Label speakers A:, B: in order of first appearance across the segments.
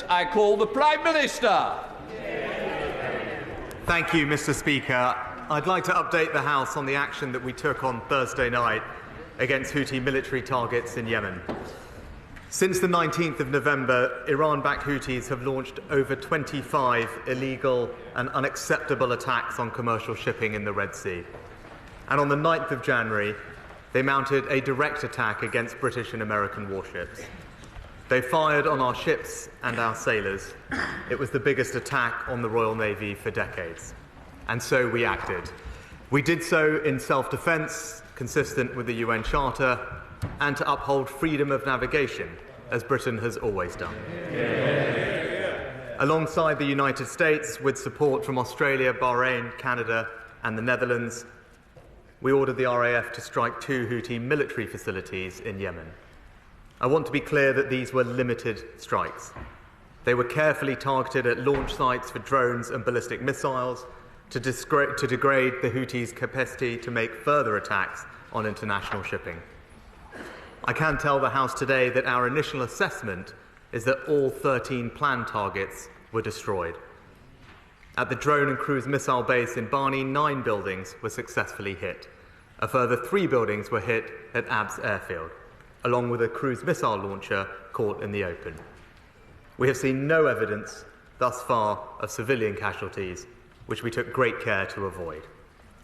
A: Parliament, I call the Prime Minister.
B: Thank you, Mr. Speaker. I'd like to update the House on the action that we took on Thursday night against Houthi military targets in Yemen. Since the 19th of November, Iran-backed Houthis have launched over 25 illegal and unacceptable attacks on commercial shipping in the Red Sea. And on the 9th of January, they mounted a direct attack against British and American warships. They fired on our ships and our sailors. It was the biggest attack on the Royal Navy for decades. And so we acted. We did so in self-defence, consistent with the UN Charter, and to uphold freedom of navigation, as Britain has always done. Alongside the United States, with support from Australia, Bahrain, Canada, and the Netherlands, we ordered the RAF to strike 2 Houthi military facilities in Yemen. I want to be clear that these were limited strikes. They were carefully targeted at launch sites for drones and ballistic missiles to degrade the Houthis' capacity to make further attacks on international shipping. I can tell the House today that our initial assessment is that all 13 planned targets were destroyed. At the drone and cruise missile base in Barney, 9 buildings were successfully hit. A further 3 buildings were hit at Abs airfield, along with a cruise missile launcher caught in the open. We have seen no evidence thus far of civilian casualties, which we took great care to avoid.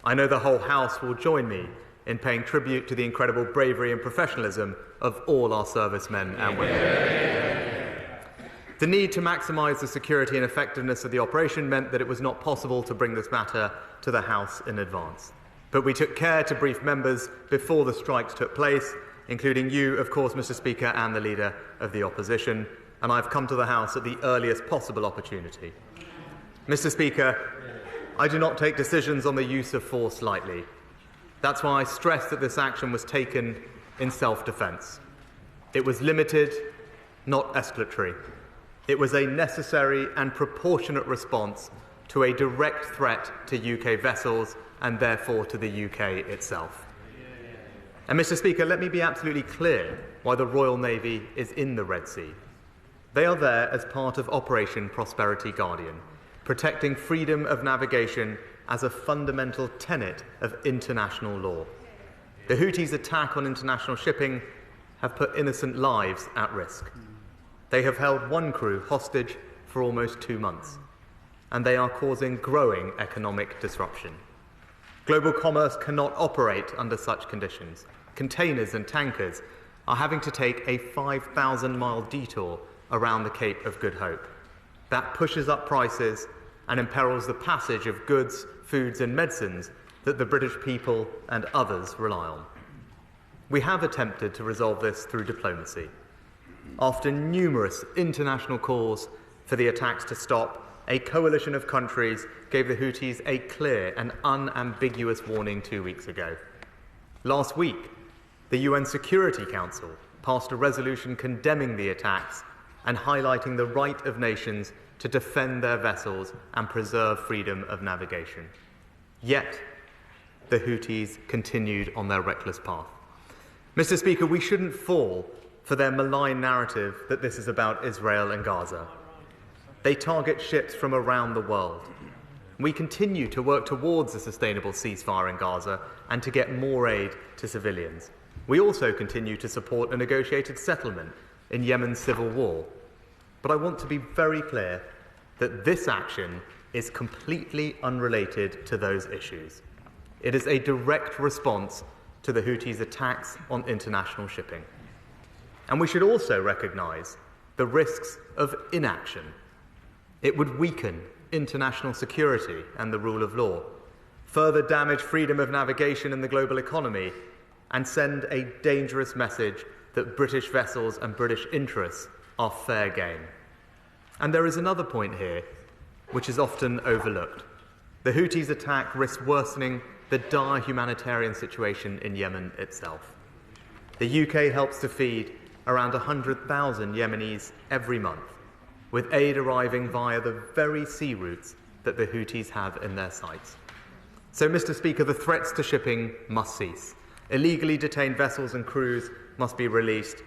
B: I know the whole House will join me in paying tribute to the incredible bravery and professionalism of all our servicemen and women. The need to maximise the security and effectiveness of the operation meant that it was not possible to bring this matter to the House in advance. But we took care to brief members before the strikes took place, including you, of course, Mr. Speaker, and the Leader of the Opposition, and I've come to the House at the earliest possible opportunity. Mr. Speaker, I do not take decisions on the use of force lightly. That's why I stress that this action was taken in self-defence. It was limited, not escalatory. It was a necessary and proportionate response to a direct threat to UK vessels and therefore to the UK itself. And Mr. Speaker, let me be absolutely clear why the Royal Navy is in the Red Sea. They are there as part of Operation Prosperity Guardian, protecting freedom of navigation as a fundamental tenet of international law. The Houthis' attack on international shipping have put innocent lives at risk. They have held 1 crew hostage for almost 2 months, and they are causing growing economic disruption. Global commerce cannot operate under such conditions. Containers and tankers are having to take a 5,000-mile detour around the Cape of Good Hope. That pushes up prices and imperils the passage of goods, foods and medicines that the British people and others rely on. We have attempted to resolve this through diplomacy. After numerous international calls for the attacks to stop, a coalition of countries gave the Houthis a clear and unambiguous warning 2 weeks ago. Last week, the UN Security Council passed a resolution condemning the attacks and highlighting the right of nations to defend their vessels and preserve freedom of navigation. Yet, the Houthis continued on their reckless path. Mr. Speaker, we shouldn't fall for their malign narrative that this is about Israel and Gaza. They target ships from around the world. We continue to work towards a sustainable ceasefire in Gaza and to get more aid to civilians. We also continue to support a negotiated settlement in Yemen's civil war. But I want to be very clear that this action is completely unrelated to those issues. It is a direct response to the Houthis' attacks on international shipping. And we should also recognise the risks of inaction. It would weaken international security and the rule of law, further damage freedom of navigation in the global economy, and send a dangerous message that British vessels and British interests are fair game. And there is another point here, which is often overlooked. The Houthis' attack risks worsening the dire humanitarian situation in Yemen itself. The UK helps to feed around 100,000 Yemenis every month, with aid arriving via the very sea routes that the Houthis have in their sights. So, Mr. Speaker, the threats to shipping must cease. Illegally detained vessels and crews must be released,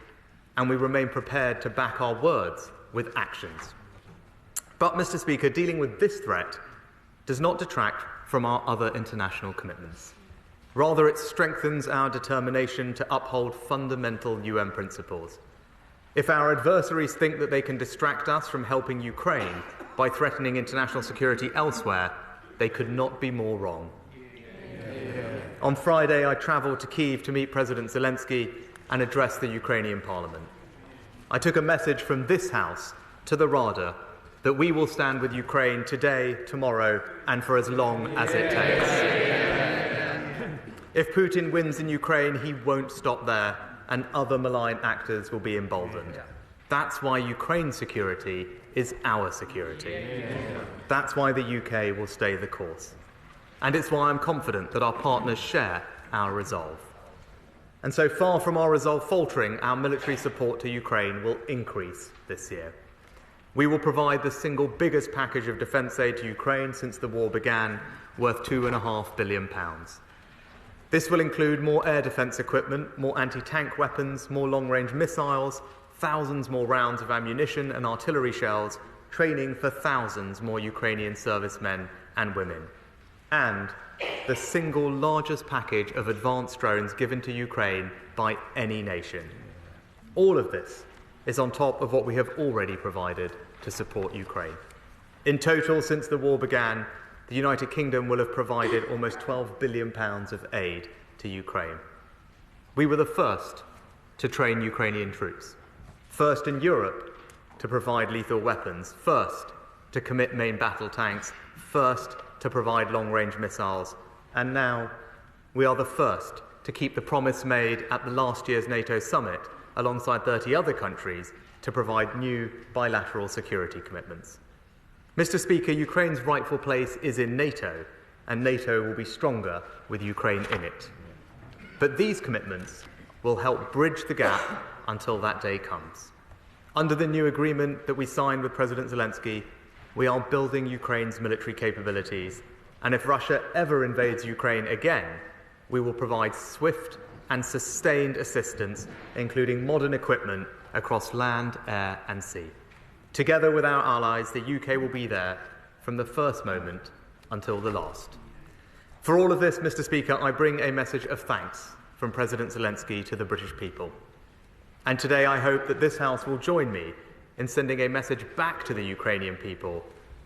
B: and we remain prepared to back our words with actions. But, Mr. Speaker, dealing with this threat does not detract from our other international commitments. Rather, it strengthens our determination to uphold fundamental UN principles. If our adversaries think that they can distract us from helping Ukraine by threatening international security elsewhere, they could not be more wrong. On Friday, I travelled to Kyiv to meet President Zelensky and address the Ukrainian Parliament. I took a message from this House to the Rada that we will stand with Ukraine today, tomorrow, and for as long as it takes. If Putin wins in Ukraine, he won't stop there, and other malign actors will be emboldened. That's why Ukraine's security is our security. That's why the UK will stay the course. And it's why I'm confident that our partners share our resolve. And so, far from our resolve faltering, our military support to Ukraine will increase this year. We will provide the single biggest package of defence aid to Ukraine since the war began, worth £2.5 billion. This will include more air defence equipment, more anti-tank weapons, more long-range missiles, thousands more rounds of ammunition and artillery shells, training for thousands more Ukrainian servicemen and women, and the single largest package of advanced drones given to Ukraine by any nation. All of this is on top of what we have already provided to support Ukraine. In total, since the war began, the United Kingdom will have provided almost £12 billion of aid to Ukraine. We were the first to train Ukrainian troops, first in Europe to provide lethal weapons, first to commit main battle tanks, first to provide long-range missiles, and now we are the first to keep the promise made at the last year's NATO summit, alongside 30 other countries, to provide new bilateral security commitments. Mr. Speaker, Ukraine's rightful place is in NATO, and NATO will be stronger with Ukraine in it. But these commitments will help bridge the gap until that day comes. Under the new agreement that we signed with President Zelensky, we are building Ukraine's military capabilities, and if Russia ever invades Ukraine again, we will provide swift and sustained assistance, including modern equipment across land, air and sea. Together with our allies, the UK will be there from the first moment until the last. For all of this, Mr. Speaker, I bring a message of thanks from President Zelensky to the British people. And today I hope that this House will join me in sending a message back to the Ukrainian people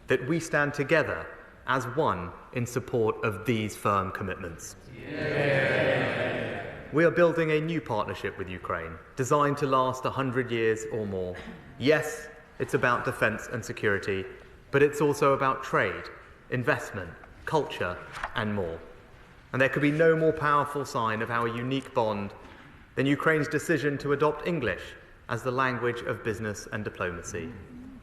B: that we stand together as one in support of these firm commitments. Yeah. We are building a new partnership with Ukraine, designed to last 100 years or more. Yes, it's about defence and security, but it's also about trade, investment, culture, and more. And there could be no more powerful sign of our unique bond than Ukraine's decision to adopt English as the language of business and diplomacy.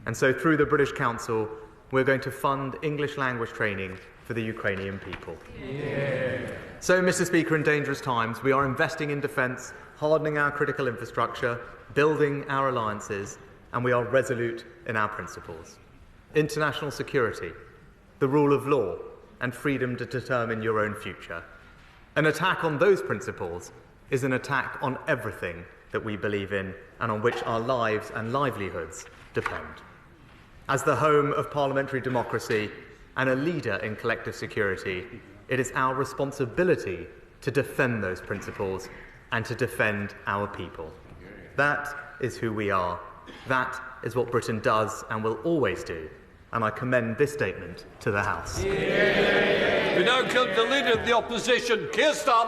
B: And so through the British Council, we're going to fund English language training for the Ukrainian people. Yeah. So, Mr. Speaker, in dangerous times, we are investing in defence, hardening our critical infrastructure, building our alliances, and we are resolute in our principles. International security, the rule of law, and freedom to determine your own future. An attack on those principles is an attack on everything that we believe in and on which our lives and livelihoods depend. As the home of parliamentary democracy and a leader in collective security, it is our responsibility to defend those principles and to defend our people. That is who we are. That is what Britain does and will always do. And I commend this statement to the House.
A: We now come to the Leader of the Opposition, Keir Starmer.